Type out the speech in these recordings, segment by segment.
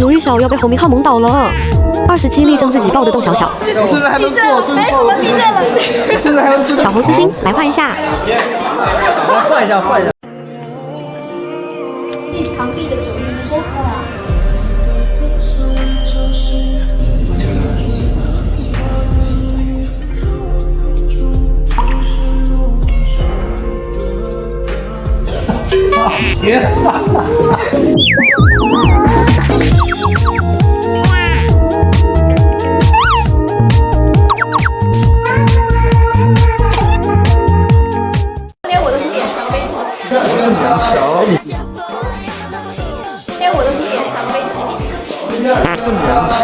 卢玉晓要被侯明昊萌倒了。27力争自己抱得动小小。现在还能做蹲炮，现在还能小猴私心来换一下。来换一下，换一下。一墙壁的9人真好啊！连我的脸上飞起来。不是勉强，连我的脸上飞起来。不是勉强。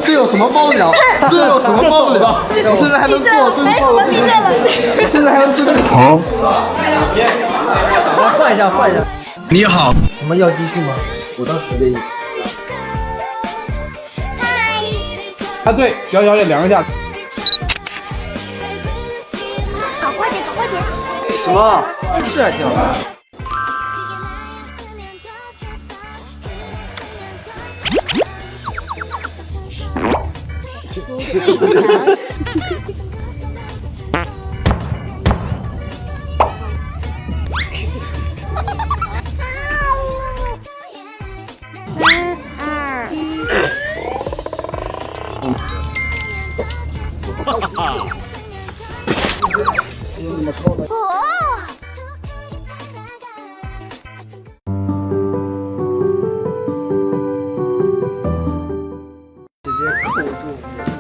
这有什么包得了？这有什么包得了？现在还能做蹲炮，现在还能蹲好。来换一下，换一下。你好，我们要继续吗？我当时的。啊，对，摇摇也量一下。好，快点，快点！什么？是还挺好看。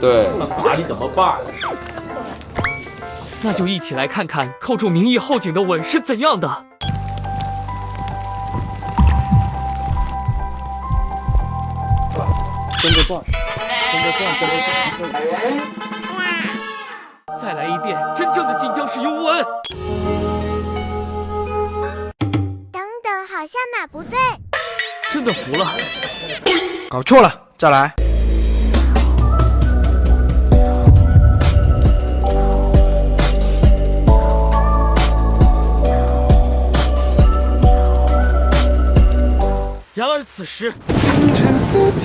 对，砸你怎么办？那就一起来看看扣住名义后颈的吻是怎样的。跟着转，跟着转，跟着转。再来一遍真正的晋江市拥吻。等等，好像哪不对。真的服了。搞错了，再来。然而此时，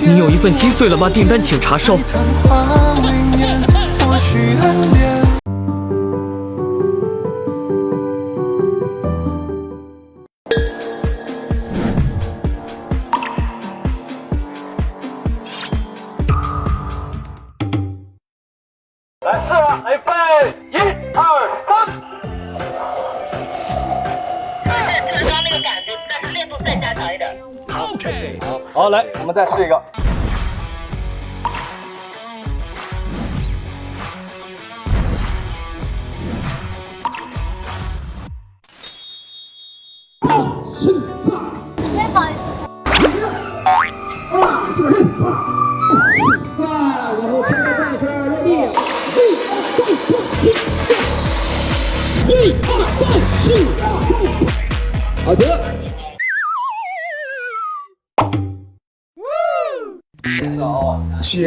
你有一份心碎了吗？订单请查收。来试了，来备，1、2、3。刚刚那个感觉，但是练度再加强一点。OK， 好，来，我们再试一个。好的。起。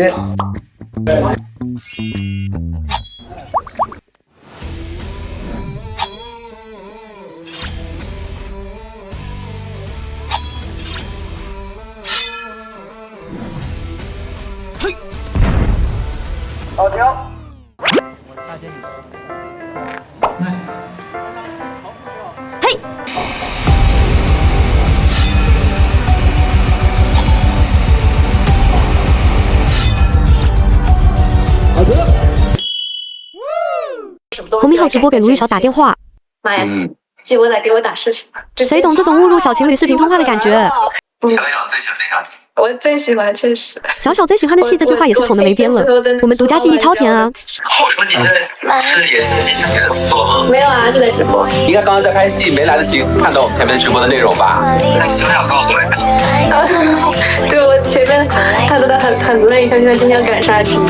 嘿，好，停。侯明昊直播给卢玉晓打电话。妈呀！结果来给我打视频，谁懂这种误入小情侣视频通话的感觉？小小最喜欢哪场？我最喜欢，确实。小小最喜欢的戏，这句话也是宠的没边了。我们独家记忆超甜啊！我说你是也是想给他做吗？没有啊，就在直播。应该刚刚在拍戏，没来得及看到前面直播的内容吧？那小小告诉我呀。对，我前面看得到很累，他现在今天要赶杀青。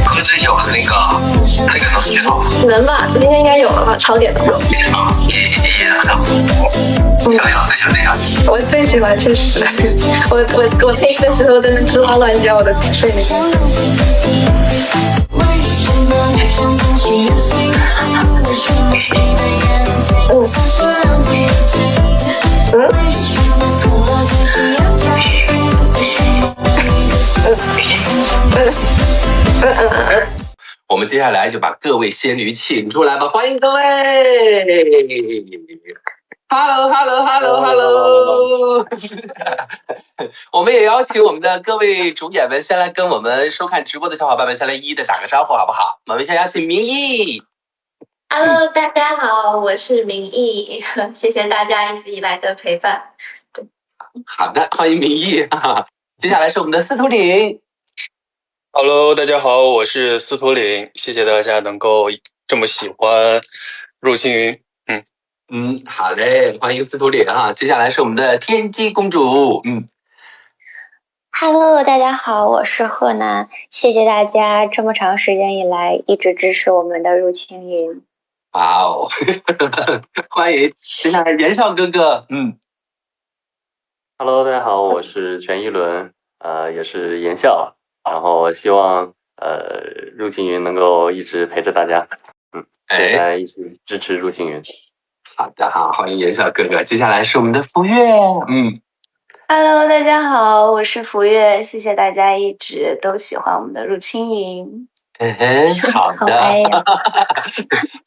喝醉酒的那个能剧透吗？能吧？今天应该有了吧？超点的时候。也很小小最喜欢哪场戏？我最喜欢，确实。我配的时候真是吱哇乱叫的，睡眠。嗯。我们接下来就把各位仙女请出来吧，欢迎各位。Hello。我们也邀请我们的各位主演们先来跟我们收看直播的小伙伴们先来一一的打个招呼好不好？我们先邀请明义。Hello， 大家好，我是明义，谢谢大家一直以来的陪伴。好的，欢迎明义。接下来是我们的司徒岭。Hello， 大家好，我是司徒岭，谢谢大家能够这么喜欢入青云。好嘞，欢迎司徒岭哈。接下来是我们的天机公主。Hello， 大家好，我是贺楠，谢谢大家这么长时间以来一直支持我们的入青云。哇哦，欢迎。接下来言笑哥哥。Hello， 大家好，我是全一轮，也是言笑。然后希望入青云能够一直陪着大家，大家一起支持入青云。好的，好，欢迎言笑哥哥。接下来是我们的福月。Hello， 大家好，我是福月，谢谢大家一直都喜欢我们的入青云。好的，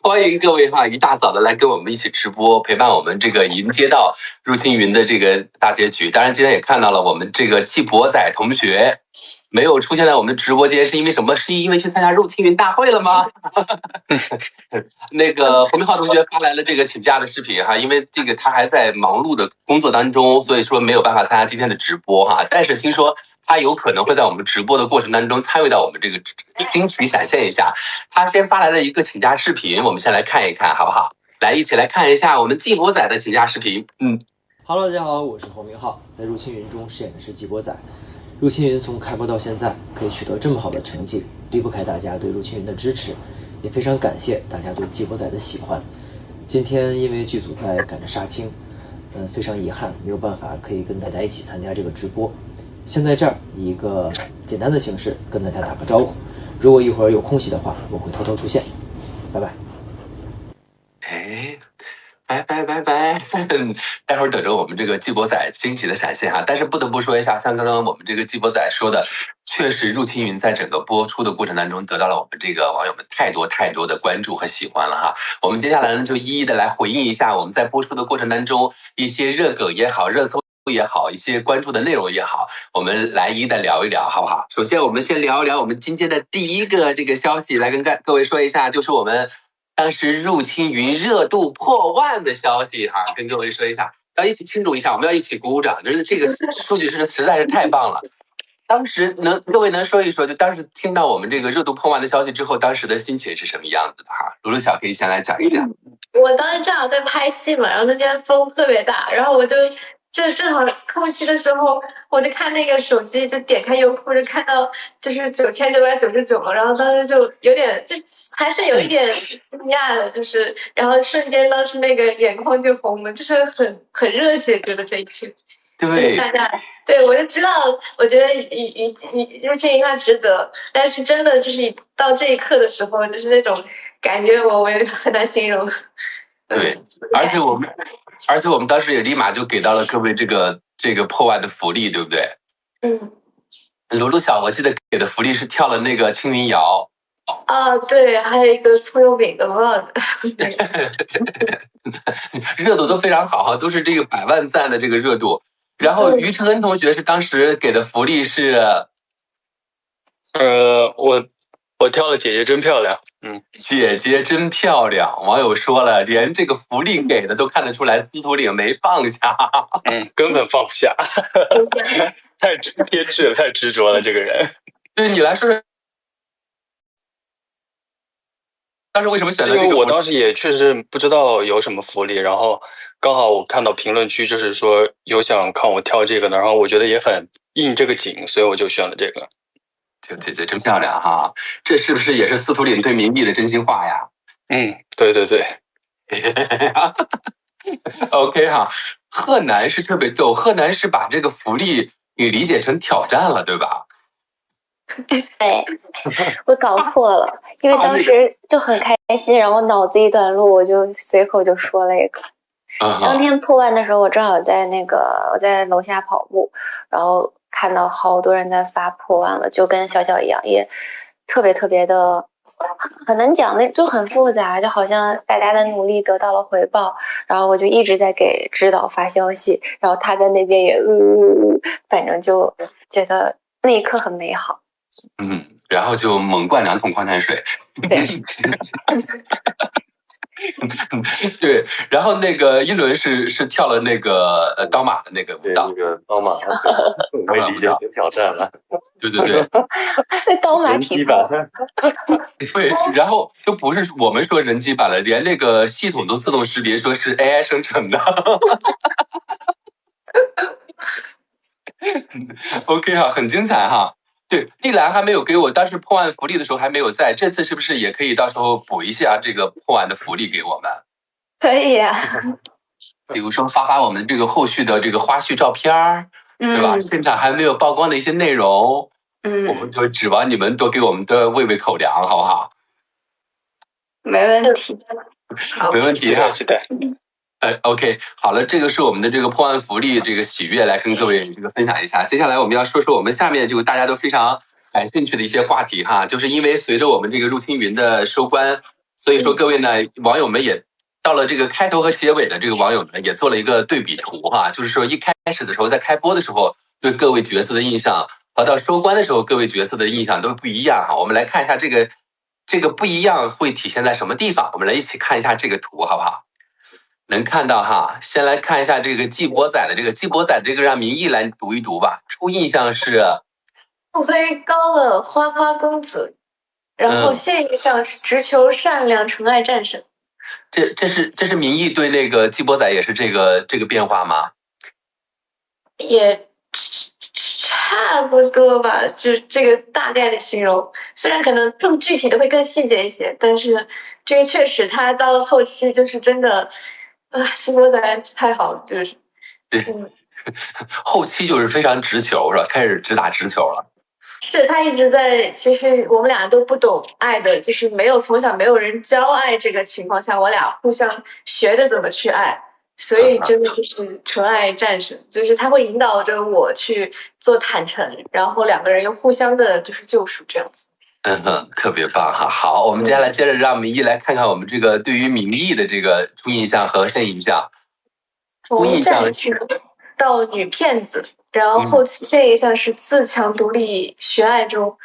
欢迎各位哈，一大早的来跟我们一起直播，陪伴我们这个迎接到入青云的这个大结局。当然，今天也看到了我们这个季博仔同学没有出现在我们的直播间，是因为什么？是因为去参加入青云大会了吗？那个侯明浩同学发来了这个请假的视频哈，因为这个他还在忙碌的工作当中，所以说没有办法参加今天的直播哈。但是听说他有可能会在我们直播的过程当中参与到我们这个惊喜闪现一下。他先发来了一个请假视频，我们先来看一看好不好？来，一起来看一下我们季博仔的请假视频。Hello， 大家好，我是侯明浩，在入青云中饰演的是季博仔。入青云从开播到现在可以取得这么好的成绩，离不开大家对入青云的支持，也非常感谢大家对季博仔的喜欢。今天因为剧组在赶着杀青，非常遗憾没有办法可以跟大家一起参加这个直播。先在这儿以一个简单的形式跟大家打个招呼，如果一会儿有空隙的话，我会偷偷出现。拜拜。拜，待会儿等着我们这个季博仔惊喜的闪现哈。但是不得不说一下，像刚刚我们这个季博仔说的，确实入青云在整个播出的过程当中得到了我们这个网友们太多的关注和喜欢了哈。我们接下来呢就一一的来回应一下我们在播出的过程当中一些热梗也好，热搜也好，一些关注的内容也好，我们来一一的聊一聊好不好？首先我们先聊一聊我们今天的第一个这个消息，来跟各位说一下，就是我们当时入青云热度破万的消息哈，跟各位说一下，要一起庆祝一下，我们要一起鼓掌，就是这个数据实在是太棒了。当时各位能说一说，就当时听到我们这个热度破万的消息之后，当时的心情是什么样子的哈？卢小可以先来讲一讲。我当时正好在拍戏嘛，然后那天风特别大，然后我就正好空隙的时候，我就看那个手机，就点开优酷，就看到就是9999了，然后当时就有点，就还是有一点惊讶的，就是然后瞬间当时那个眼眶就红了，就是很热血，觉得这一期，对，大家对我就知道，我觉得入青云它值得，但是真的就是到这一刻的时候，就是那种感觉，我也很难形容。对，而且我们当时也立马就给到了各位这个破万的福利，对不对？卢小，我记得给的福利是跳了那个青云谣。对，还有一个葱油饼的 vlog， 热度都非常好哈，都是这个100万赞的这个热度。然后于承恩同学是当时给的福利是，我跳了姐姐真漂亮，姐姐真漂亮。网友说了，连这个福利给的都看得出来，司徒岭没放下，根本放不下，太偏执了，太执着了，这个人。对你来说，当时为什么选择这个？因为我当时也确实不知道有什么福利，然后刚好我看到评论区就是说有想看我跳这个的，然后我觉得也很应这个景，所以我就选了这个。就姐姐真漂亮哈，这是不是也是司徒岭对明义的真心话呀？对对对。OK 哈，贺楠是特别逗，贺楠是把这个福利给理解成挑战了，对吧？对，我搞错了，因为当时就很开心，然后脑子一短路，我就随口就说了一个。当天破万的时候，我正好在我在楼下跑步，然后看到好多人在发破万了，就跟小小一样，也特别特别的很难讲，那就很复杂，就好像大家的努力得到了回报，然后我就一直在给指导发消息，然后他在那边也反正就觉得那一刻很美好。然后就猛灌2桶矿泉水。对。对，然后那个一轮是跳了那个刀马的那个舞蹈，那个刀马，我也理解成挑战了。对对对，那刀马体操。对，然后都不是我们说人机版了，连那个系统都自动识别说是 AI 生成的。OK 哈，很精彩哈。对，丽兰还没有给我，当时破万福利的时候还没有在，这次是不是也可以到时候补一下这个破万的福利给我们？可以啊。比如说发我们这个后续的这个花絮照片，对吧？现场还没有曝光的一些内容，我们就指望你们多给我们的喂喂口粮，好不好？没问题，没问题哈，是的。OK， 好了，这个是我们的这个破万福利这个喜悦，来跟各位这个分享一下。接下来我们要说说我们下面这个大家都非常感兴趣的一些话题哈，就是因为随着我们这个入青云的收官，所以说各位呢网友们也到了这个开头和结尾的这个网友呢也做了一个对比图哈，就是说一开始的时候在开播的时候对各位角色的印象和到收官的时候各位角色的印象都不一样哈。我们来看一下这个不一样会体现在什么地方，我们来一起看一下这个图好不好？能看到哈，先来看一下这个季博仔的这个让明义来读一读吧。初印象是腹黑高冷花花公子，然后现印象是直球善良纯爱战神。这是明义对那个季博仔也是这个变化吗？也差不多吧，就这个大概的形容，虽然可能更具体的会更细节一些，但是这个确实他到了后期就是真的。季博仔太好了，就是对，后期就是非常直球是吧？开始直打直球了。是他一直在，其实我们俩都不懂爱的，就是从小没有人教爱这个情况下，我俩互相学着怎么去爱，所以真的就是纯爱战神，就是他会引导着我去做坦诚，然后两个人又互相的就是救赎这样子。特别棒哈！好，我们接下来接着让明义来看看我们这个对于明义的这个初印象和现印象。从战士到女骗子，然后后期现印象是自强独立学爱中，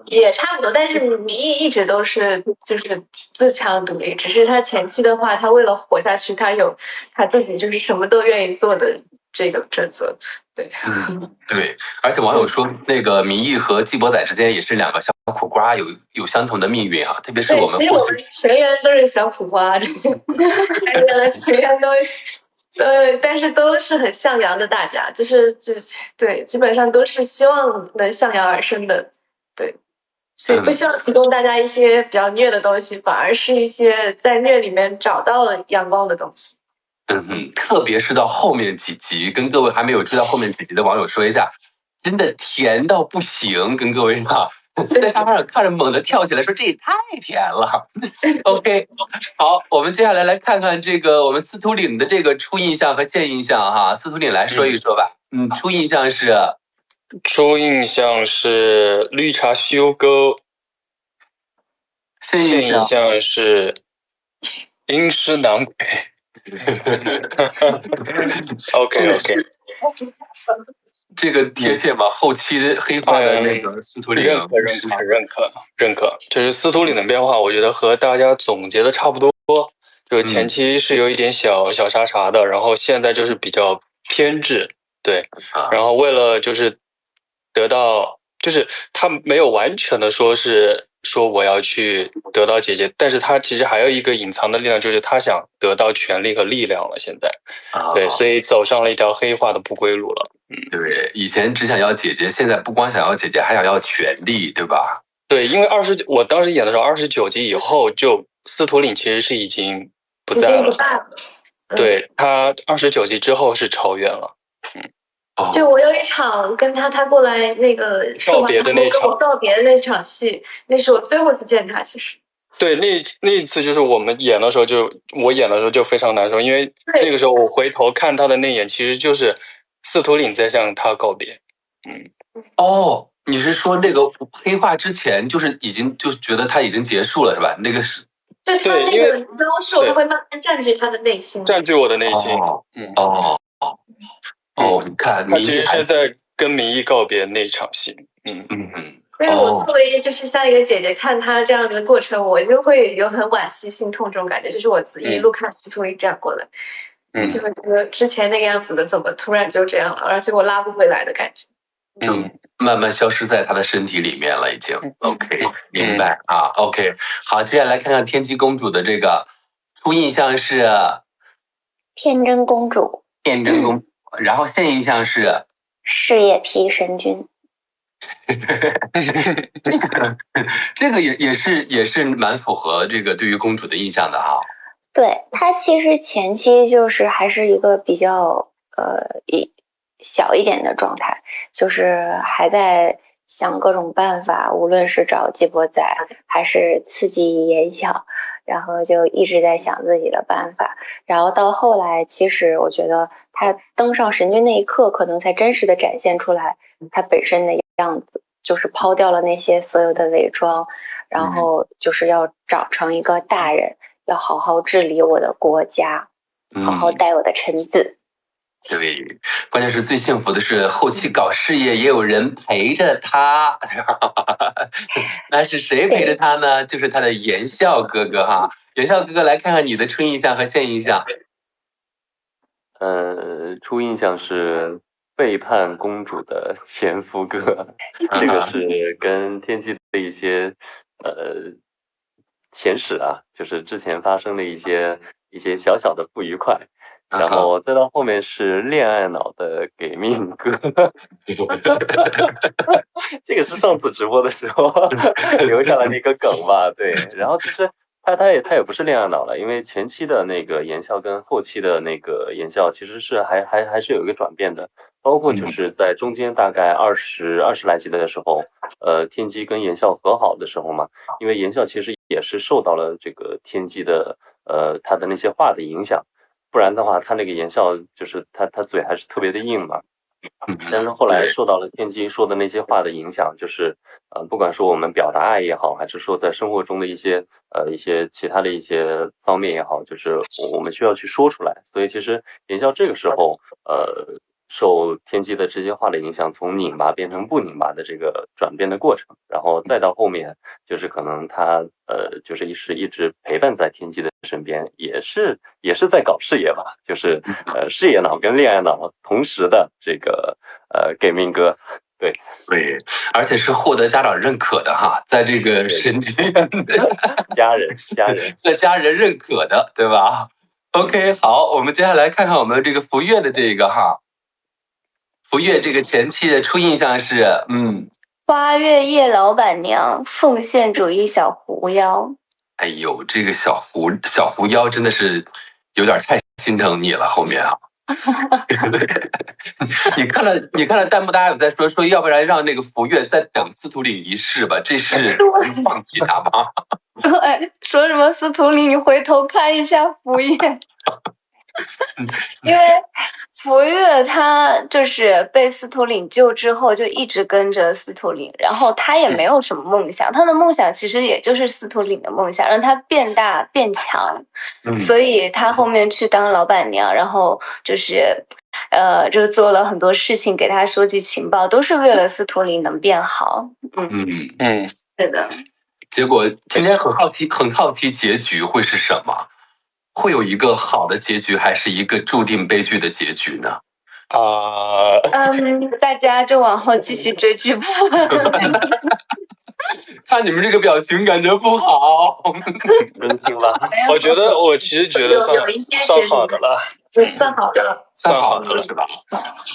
也差不多，但是明义一直都是就是自强独立，只是他前期的话，他为了活下去，他有他自己就是什么都愿意做的这个准则。对，对，而且网友说那个明义和季博仔之间也是两个小苦瓜，有相同的命运啊，特别是我们。其实我们全员都是小苦瓜，全员都，但是都是很向阳的，大家就是对，基本上都是希望能向阳而生的，对，所以不希望提供大家一些比较虐的东西，反而是一些在虐里面找到了阳光的东西。特别是到后面几集，跟各位还没有追到后面几集的网友说一下，真的甜到不行，跟各位哈，在沙发上看着猛地跳起来说这也太甜了。OK， 好，我们接下来来看看这个我们司徒岭的这个初印象和现印象哈，司徒岭来说一说吧。初印象是绿茶修哥，现印象是阴湿男鬼。OK， 这个贴切吗？后期黑化的那个司徒岭，认可。就是司徒岭的变化，我觉得和大家总结的差不多。就是前期是有一点小沙茶的，然后现在就是比较偏执，对。然后为了就是得到，就是他没有完全的说我要去得到姐姐，但是他其实还有一个隐藏的力量，就是他想得到权力和力量了。现在，对，所以走上了一条黑化的不归路了。对，以前只想要姐姐，现在不光想要姐姐，还想要权力，对吧？对，因为我当时演的时候29集以后，就司徒岭其实是已经不在了。对，他29集之后是超越了。就我有一场跟他过来那个告别的那场，跟我告别的那场戏，那是我最后一次见他。其实对，那一次就是我演的时候就非常难受，因为那个时候我回头看他的那眼，其实就是司徒岭在向他告别。哦，你是说那个黑化之前就是已经就觉得他已经结束了是吧？那个是。就他那个高手，他会慢慢占据他的内心，占据我的内心。你看，他其实是在跟明义告别那场戏。所以我作为就是像一个姐姐看他这样的过程，我就会有很惋惜、心痛这种感觉，就是我一路看司徒岭这样过来，就会觉得之前那个样子的怎么突然就这样了，而且我拉不回来的感觉。慢慢消失在他的身体里面了，已经。OK， 明白啊。OK， 好，接下来看看天机公主的这个初印象是天真公主，然后现印象是事业批神君。这个也是蛮符合这个对于公主的印象的哈。对，她其实前期就是还是一个比较小一点的状态，就是还在想各种办法，无论是找季伯仔还是刺激言笑，然后就一直在想自己的办法。然后到后来，其实我觉得他登上神君那一刻，可能才真实的展现出来他本身的样子，就是抛掉了那些所有的伪装，然后就是要长成一个大人，要好好治理我的国家，好好带我的臣子。对，关键是最幸福的是后期搞事业也有人陪着他。那是谁陪着他呢？就是他的言笑哥哥哈。言笑哥哥，来看看你的初印象和现印象。初印象是背叛公主的前夫哥，这个是跟天机的一些前史啊，就是之前发生的一些小小的不愉快。然后再到后面是恋爱脑的给命哥，这个是上次直播的时候留下来的一个梗吧，对。然后其实他也不是恋爱脑了，因为前期的那个言笑跟后期的那个言笑其实是还是有一个转变的，包括就是在中间大概二十来集的时候，天机跟言笑和好的时候嘛，因为言笑其实也是受到了这个天机的他的那些话的影响。不然的话，他那个言笑就是他嘴还是特别的硬嘛。但是后来受到了天机说的那些话的影响，就是不管说我们表达爱也好，还是说在生活中的一些其他的一些方面也好，就是我们需要去说出来。所以其实言笑这个时候受天机的这些话的影响，从拧巴变成不拧巴的这个转变的过程，然后再到后面就是可能他就是一直陪伴在天机的身边，也是在搞事业吧，就是事业脑跟恋爱脑同时的这个给命哥。对，而且是获得家长认可的哈，在这个神剧家人在家人认可的，对吧 ？OK， 好，我们接下来看看我们这个福月的这个哈。福月这个前期的初印象是，花月夜老板娘，奉献主义小狐妖。哎呦，这个小狐妖真的是有点太心疼你了，后面啊。你看了弹幕，大家有在说，要不然让那个福月再等司徒岭一世吧，这是放弃他吗？对，说什么司徒岭，你回头看一下福月。因为福月他就是被司徒岭救之后就一直跟着司徒岭，然后他也没有什么梦想，他的梦想其实也就是司徒岭的梦想，让他变大变强，所以他后面去当老板娘，然后就是就做了很多事情给他收集情报，都是为了司徒岭能变好。是的。结果今天很好奇结局会是什么？会有一个好的结局，还是一个注定悲剧的结局呢？大家就往后继续追剧吧。看你们这个表情，感觉不好。能听吧？我其实觉得算好的了。算好的了，算好的了是吧？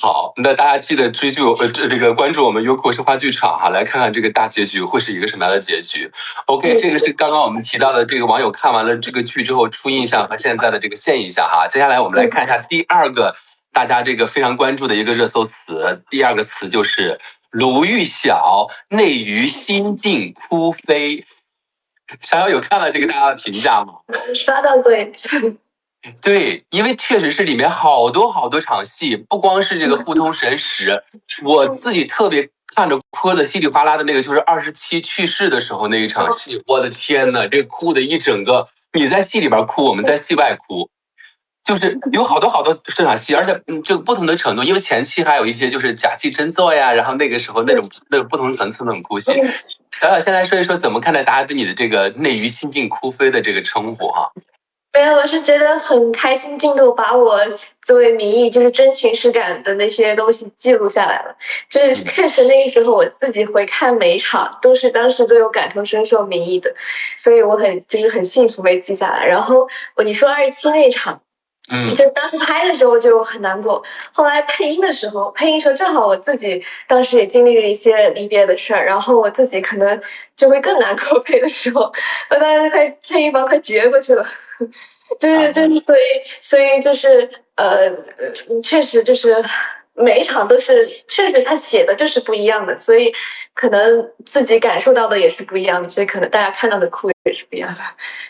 好，那大家记得追剧，这个关注我们优酷是话剧场哈，来看看这个大结局会是一个什么样的结局。OK， 这个是刚刚我们提到的这个网友看完了这个剧之后初印象和现在的这个现印象哈。接下来我们来看一下第二个大家这个非常关注的一个热搜词，第二个词就是卢玉晓内娱心境哭飞。小小有看了这个大家的评价吗？刷到过一次。对，因为确实是里面好多好多场戏，不光是这个互通神识，我自己特别看着哭的稀里哗啦的那个，就是27去世的时候那一场戏，我的天呐，这哭的一整个，你在戏里边哭，我们在戏外哭。就是有好多好多这场戏，而且就不同的程度，因为前期还有一些就是假戏真做呀，然后那个时候那种不同层次那种哭戏。小小先来说一说怎么看待大家对你的这个内娱心境哭飞的这个称呼哈？没有，我是觉得很开心，镜头把我作为民意就是真情实感的那些东西记录下来了。就是确实那个时候我自己回看每一场，都是当时都有感同身受民意的，所以我很幸福被记下来。然后你说27那场。就当时拍的时候就很难过，后来配音的时候正好我自己当时也经历了一些离别的事儿，然后我自己可能就会更难过。配的时候，我当时配音房快绝过去了，所以就是确实就是每一场都是确实他写的就是不一样的，所以可能自己感受到的也是不一样的，所以可能大家看到的哭也是不一样的。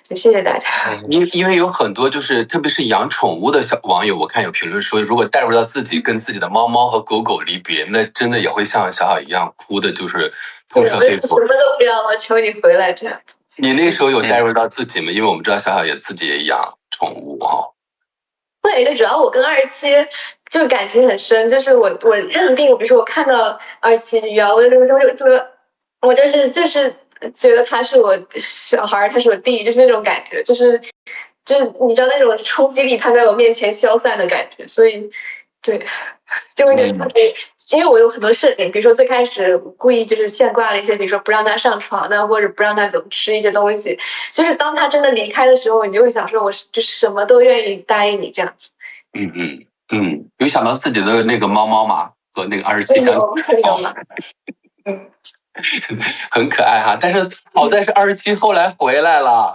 就谢谢大家。因为有很多就是特别是养宠物的小网友，我看有评论说，如果带入到自己跟自己的猫猫和狗狗离别，那真的也会像小小一样哭的，就是痛彻肺腑。什么都不要了，求你回来这样。你那时候有带入到自己吗？因为我们知道小小也自己也养宠物哈。会，就主要我跟27就是感情很深，就是我认定，比如说我看到27余姚的这个我就是觉得他是我小孩，他是我弟，就是那种感觉，就是你知道那种冲击力，他在我面前消散的感觉，所以对，就会觉得自己。因为我有很多设定，比如说最开始故意就是现挂了一些，比如说不让他上床呢，或者不让他怎么吃一些东西。就是当他真的离开的时候，你就会想说，我就是什么都愿意答应你这样子。有想到自己的那个猫猫吗？和那个27相有很可爱哈。但是好在是27后来回来了。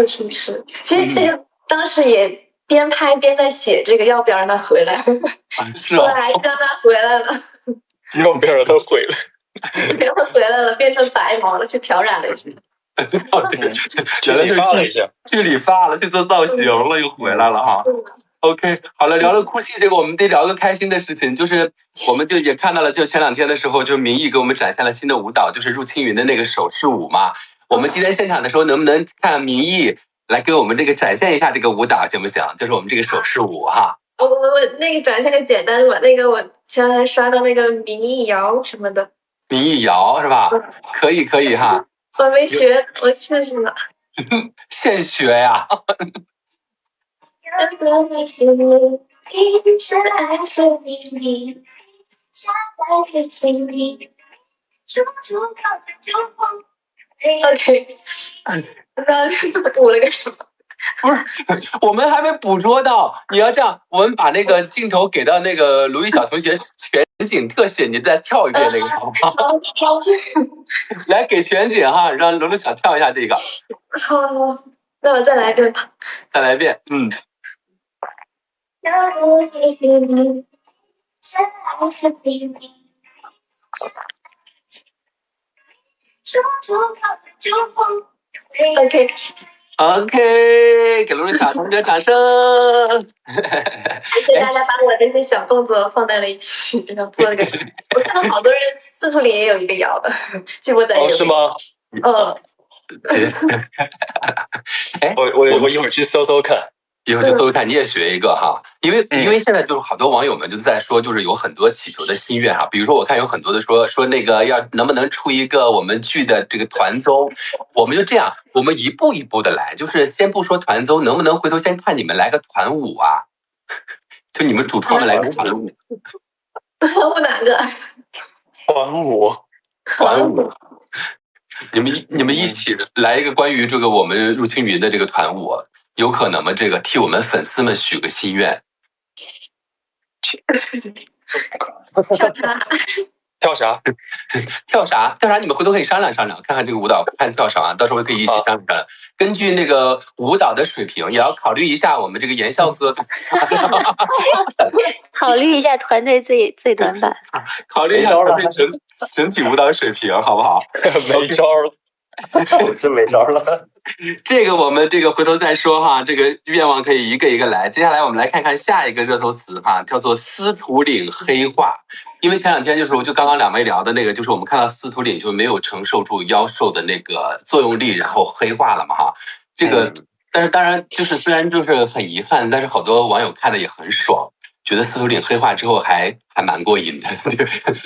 是，其实这个当时也。边拍边在写这个要不要让他回来，是后来还是让他回来了。要不要让他回来？然后回来了，变成白毛了，去漂染了一下。对，去理发了一下，去理发了，去做造型了，又回来了哈。OK， 好了，聊了哭戏这个，我们得聊个开心的事情，就是我们就也看到了，就前2天的时候，就民艺给我们展现了新的舞蹈，就是入青云的那个手势舞嘛。我们今天现场的时候，能不能看民艺？来给我们这个展现一下这个舞蹈行不行？就是我们这个手势舞哈。我那个展现个简单的吧，那个我前两天刷到那个民艺摇什么的。民艺摇是吧？可以哈。我没学，我试试呢。现学呀。OK。不知道补了个什么？不是，我们还没捕捉到。你要这样，我们把那个镜头给到那个卢玉晓同学全景特写，你再跳一遍那个好吗？来给全景哈，让卢晓跳一下这个。好，那我再来一遍吧。再来一遍，OK， 给卢晓同学掌声。谢谢大家把我这些小动作放在了一起，然后做了个。我看到好多人司徒里也有一个摇的，季博仔也有。是吗？我一会儿去搜搜看。以后就搜看，你也学一个哈，因为现在就是好多网友们就在说，就是有很多祈求的心愿哈，比如说我看有很多的说那个能不能出一个我们剧的这个团综，我们就这样，我们一步一步的来，就是先不说团综，能不能回头先看你们来个团舞啊？就你们主创们来个团舞。团舞哪个？团舞。你们一起来一个关于这个我们入青云的这个团舞。有可能吗？这个替我们粉丝们许个心愿。跳啥？跳啥？你们回头可以商量商量，看看这个舞蹈，看跳啥，到时候可以一起商量商量。根据那个舞蹈的水平，也要考虑一下我们这个言笑哥。考虑一下团队最短板。考虑一下团队整体舞蹈水平，好不好？没招了。我真没招了。这个我们回头再说哈，这个愿望可以一个一个来。接下来我们来看看下一个热搜词哈，叫做司徒岭黑化。因为前两天就刚刚两位聊的那个，就是我们看到司徒岭就没有承受住妖兽的那个作用力，然后黑化了嘛哈。这个，但是当然虽然很遗憾，但是好多网友看的也很爽，觉得司徒岭黑化之后还蛮过瘾的，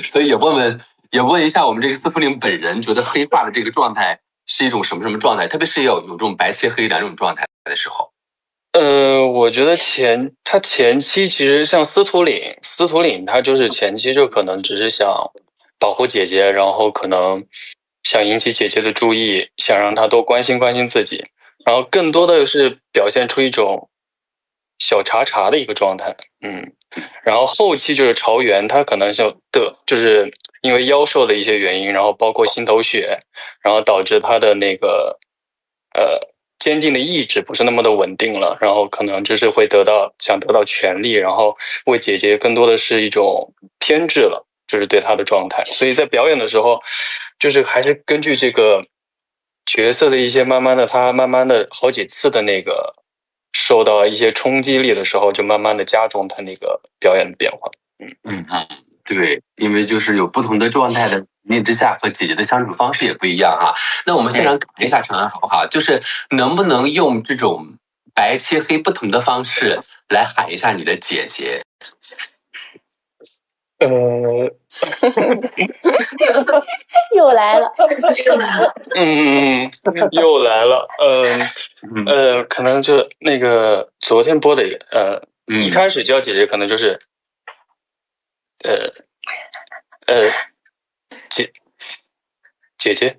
所以也问一下我们这个司徒岭本人，觉得黑化的这个状态是一种什么状态？特别是有这种白切黑两种状态的时候。我觉得他前期其实像司徒岭他就是前期就可能只是想保护姐姐，然后可能想引起姐姐的注意，想让她多关心自己，然后更多的是表现出一种小茶的一个状态，然后后期就是朝元，他可能就是因为妖兽的一些原因，然后包括心头血，然后导致他的那个坚定的意志不是那么的稳定了，然后可能就是会想得到权力，然后为姐姐更多的是一种偏执了，就是对她的状态。所以在表演的时候，就是还是根据这个角色的一些慢慢的好几次的那个受到一些冲击力的时候，就慢慢的加重他那个表演的变化。对，因为就是有不同的状态的情境之下，和姐姐的相处方式也不一样哈。那我们现场考一下陈安好不好？就是能不能用这种白切黑不同的方式来喊一下你的姐姐？又来了，又来了，可能就那个昨天播的，一开始叫姐姐，可能就是，姐姐，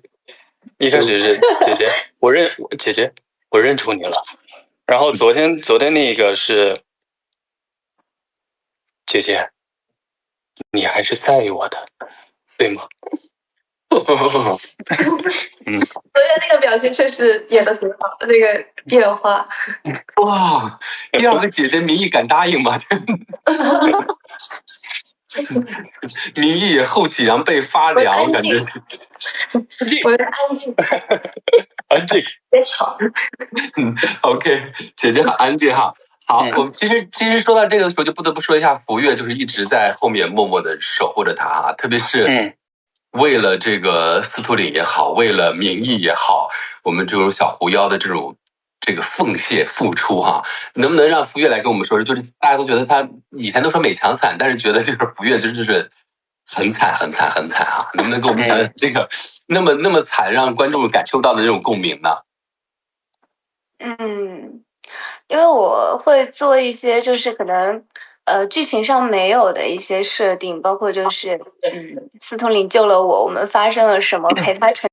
一开始是姐姐，姐姐，我认出你了。然后昨天那个是姐姐，你还是在意我的，对吗？昨天那个表情确实演得很好，那个变化。哇，第二个姐姐民意敢答应吗？民意后脊梁背发凉，感觉。我的安静，安静，别吵。OK， 姐姐很安静哈。好，我们其实说到这个的时候，就不得不说一下福月，就是一直在后面默默的守护着他啊，特别是为了这个司徒岭也好，为了民意也好，我们这种小狐妖的这个奉献付出哈，能不能让福月来跟我们说？就是大家都觉得他以前都说美强惨，但是觉得这个福月就是很惨啊！能不能跟我们讲这个那么惨，让观众感受到的这种共鸣呢？因为我会做一些就是可能剧情上没有的一些设定，包括就是司徒岭救了我们发生了什么，陪他成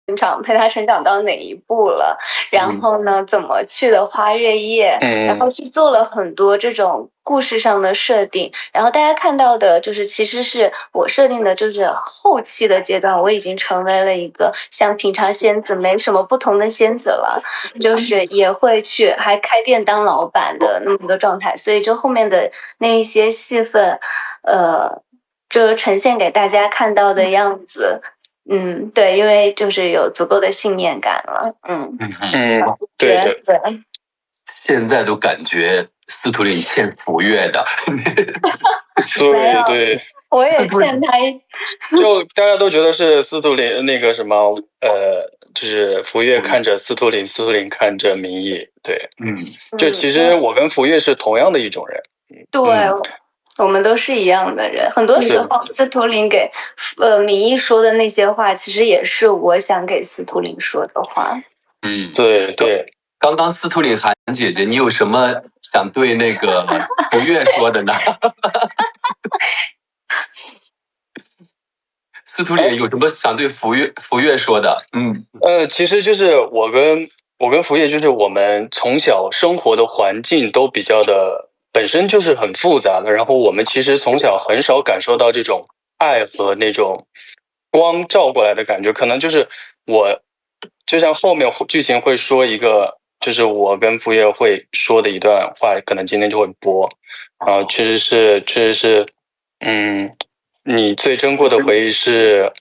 长到哪一步了，然后呢怎么去的花月夜，然后去做了很多这种故事上的设定，然后大家看到的就是其实是我设定的，就是后期的阶段我已经成为了一个像平常仙子没什么不同的仙子了，就是也会去还开店当老板的那么一个状态，所以就后面的那一些戏份就呈现给大家看到的样子，对，因为就是有足够的信念感了，对，现在都感觉司徒岭欠福月的，对，我也欠他就大家都觉得是司徒岭那个什么就是福月看着司徒岭，司徒岭看着民意，对，就其实我跟福月是同样的一种人，对。我们都是一样的人，很多时候司徒岭给民意说的那些话，其实也是我想给司徒岭说的话。对。刚刚司徒岭喊姐姐，你有什么想对那个福月说的呢？司徒岭有什么想对福月说的？其实就是我跟福月，就是我们从小生活的环境都比较的。本身就是很复杂的，然后我们其实从小很少感受到这种爱和那种光照过来的感觉，可能就是我就像后面剧情会说一个，就是我跟福月会说的一段话，可能今天就会播，然后确实是，你最珍贵的回忆是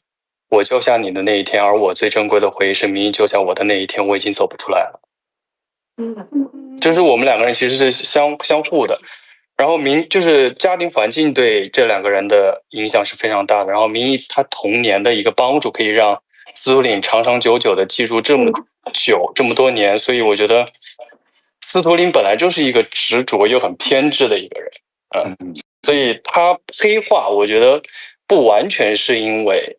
我救下你的那一天，而我最珍贵的回忆是明义救下我的那一天，我已经走不出来了。就是我们两个人其实是相互的，然后就是家庭环境对这两个人的影响是非常大的。然后明义他童年的一个帮助，可以让司徒令长长久久的记住这么多年，所以我觉得司徒令本来就是一个执着又很偏执的一个人，所以他黑化，我觉得不完全是因为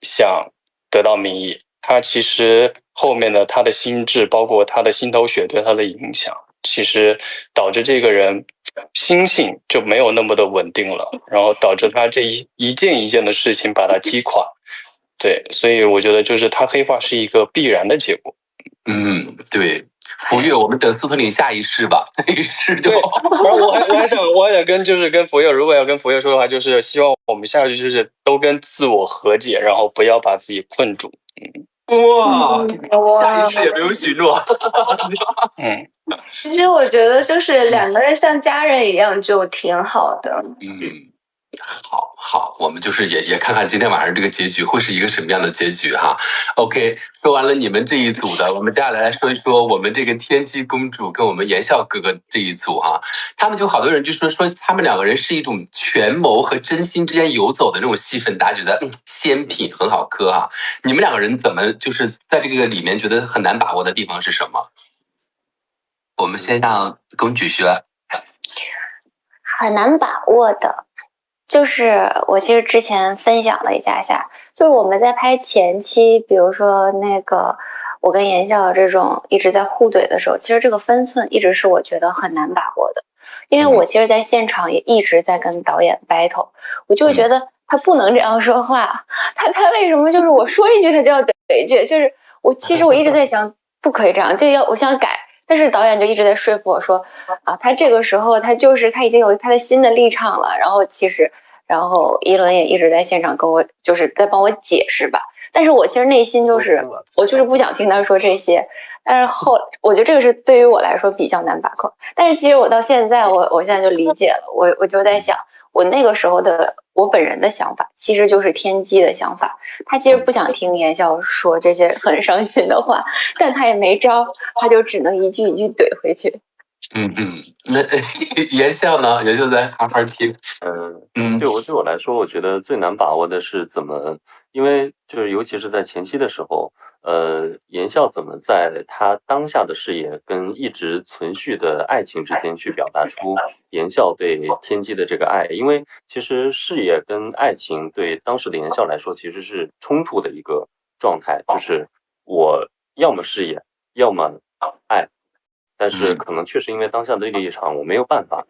想得到民意，他其实后面的他的心智，包括他的心头血对他的影响，其实导致这个人心性就没有那么的稳定了，然后导致他这一件一件的事情把他击垮。对，所以我觉得就是他黑化是一个必然的结果。对。福月，我们等司徒令下一世吧，这一世就。我还想跟福月，如果要跟福月说的话，就是希望我们下去就是都跟自我和解，然后不要把自己困住。哇，下一世也没有许诺。其实我觉得就是两个人像家人一样就挺好的。好，我们就是也看看今天晚上这个结局会是一个什么样的结局哈。OK， 说完了你们这一组的，我们接下来说一说我们这个天机公主跟我们言笑哥哥这一组哈。他们就好多人就说他们两个人是一种权谋和真心之间游走的那种戏份，大家觉得鲜品很好磕哈。你们两个人怎么就是在这个里面觉得很难把握的地方是什么？我们先让公举说。很难把握的。就是我其实之前分享了一下，就是我们在拍前期，比如说那个我跟言笑这种一直在互怼的时候，其实这个分寸一直是我觉得很难把握的，因为我其实在现场也一直在跟导演 battle， 我就会觉得他不能这样说话，他为什么就是我说一句他就要怼一句，就是其实我一直在想不可以这样，我想改。但是导演就一直在说服我说他这个时候他已经有他的新的立场了，然后一轮也一直在现场跟我就是在帮我解释吧，但是我其实内心我就是不想听他说这些，但是我觉得这个是对于我来说比较难把控，但是其实我到现在我现在就理解了，我就在想我那个时候的我本人的想法其实就是天机的想法，他其实不想听言笑说这些很伤心的话，但他也没招，他就只能一句一句怼回去。那言笑呢？言笑在哈哈听。对我来说，我觉得最难把握的是怎么，因为就是尤其是在前期的时候，言笑怎么在他当下的事业跟一直存续的爱情之间去表达出言笑对天机的这个爱，因为其实事业跟爱情对当时的言笑来说其实是冲突的一个状态，就是我要么事业，要么爱。但是可能确实因为当下的立场我没有办法，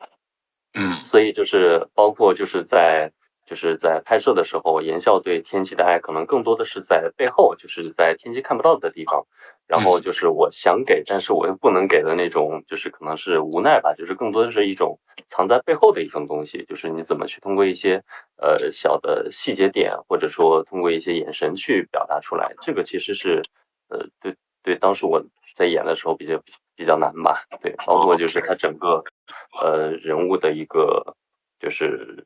所以就是包括就是在拍摄的时候，言笑对天机的爱可能更多的是在背后，就是在天机看不到的地方，然后就是我想给，但是我又不能给的那种，就是可能是无奈吧，就是更多的是一种藏在背后的一种东西，就是你怎么去通过一些小的细节点，或者说通过一些眼神去表达出来，这个其实是对当时我在演的时候比较难吧，对，包括就是他整个人物的一个就是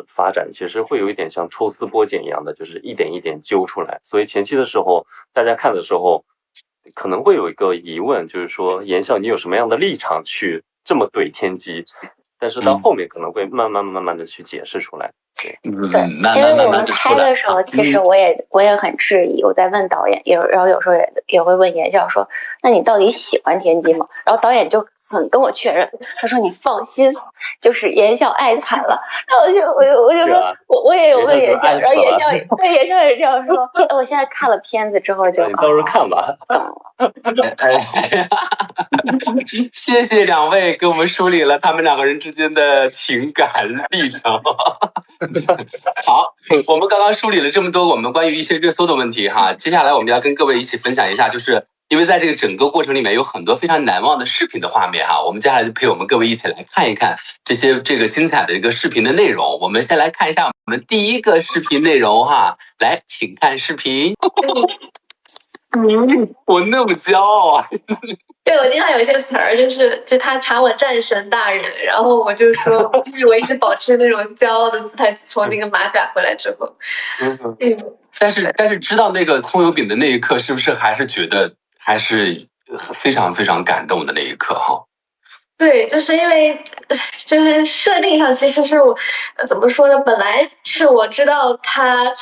发展，其实会有一点像抽丝剥茧一样的，就是一点一点揪出来。所以前期的时候，大家看的时候可能会有一个疑问，就是说言笑你有什么样的立场去这么怼天机？但是到后面可能会慢慢的去解释出来。对，因为我们拍的时候，其实我也很质疑，我在问导演，然后有时候也会问言笑说，那你到底喜欢天机吗？然后导演就很跟我确认，他说你放心，就是言笑爱惨了。然后我就说我也有问言笑，然后言笑也是这样说。我现在看了片子之后就你到时候看吧。懂了。谢谢两位给我们梳理了他们两个人之间的情感历程。好，我们刚刚梳理了这么多我们关于一些热搜的问题哈，接下来我们要跟各位一起分享一下，就是因为在这个整个过程里面有很多非常难忘的视频的画面哈，我们接下来就陪我们各位一起来看一看这个精彩的一个视频的内容。我们先来看一下我们第一个视频内容哈，来，请看视频。我那么骄傲啊！对，我经常有一些词儿，就他查我战神大人，然后我就说，就是我一直保持那种骄傲的姿态，从那个马甲回来之后。但是知道那个葱油饼的那一刻，是不是还是觉得还是非常非常感动的那一刻哈？对，就是因为就是设定上其实是我怎么说呢？本来是我知道他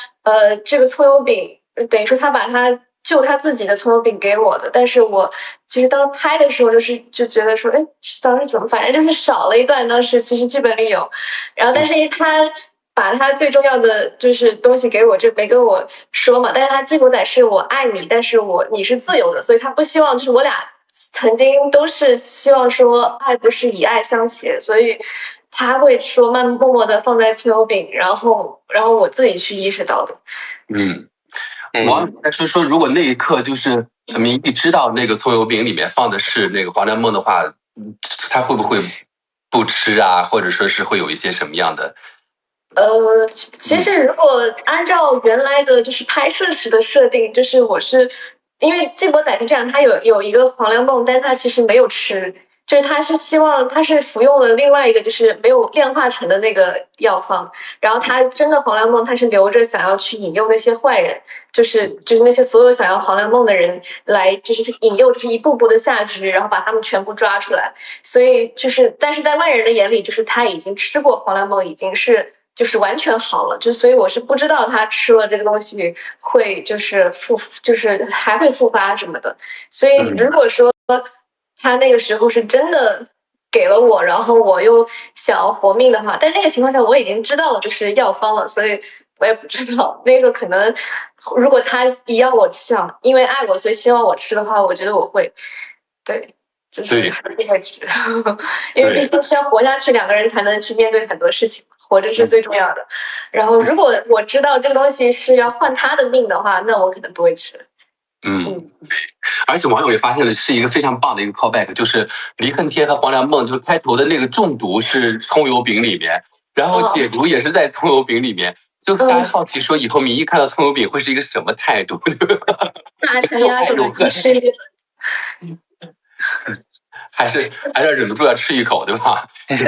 这个葱油饼，等于说他把他自己的葱油饼给我的，但是我其实当时拍的时候就觉得说，哎，当时怎么反正就是少了一段，当时其实剧本里有，然后但是因为他把他最重要的就是东西给我，就没跟我说嘛，但是他鸡骨仔是我爱你，但是你是自由的，所以他不希望就是我俩曾经都是希望说爱不是以爱相携，所以他会说默默的放在葱油饼，然后我自己去意识到的。王再说，如果那一刻就是明义知道那个葱油饼里面放的是那个黄粱梦的话，他会不会不吃啊？或者说是会有一些什么样的？其实如果按照原来的就是拍摄时的设定，就是我是因为季博仔是这样，他有一个黄粱梦，但他其实没有吃。就是他是希望他是服用了另外一个就是没有炼化成的那个药方，然后他真的黄粱梦他是留着想要去引诱那些坏人，就是那些所有想要黄粱梦的人来就是引诱，就是一步步的下局，然后把他们全部抓出来。所以但是在外人的眼里，就是他已经吃过黄粱梦，已经是就是完全好了，所以我是不知道他吃了这个东西会就是还会复发什么的。所以如果说他那个时候是真的给了我，然后我又想要活命的话，但那个情况下我已经知道了就是药方了，所以我也不知道那个可能如果他要我想因为爱我所以希望我吃的话，我觉得我会对就是还是会吃因为毕竟是要活下去，两个人才能去面对很多事情，活着是最重要的。然后如果我知道这个东西是要换他的命的话，那我可能不会吃。而且网友也发现了是一个非常棒的一个 callback， 就是离恨天和黄粱梦就是开头的那个中毒是葱油饼里面，然后解毒也是在葱油饼里面，就大家好奇说以后民意看到葱油饼会是一个什么态度？大成呀，有吃还是要忍不住要吃一口，对吧？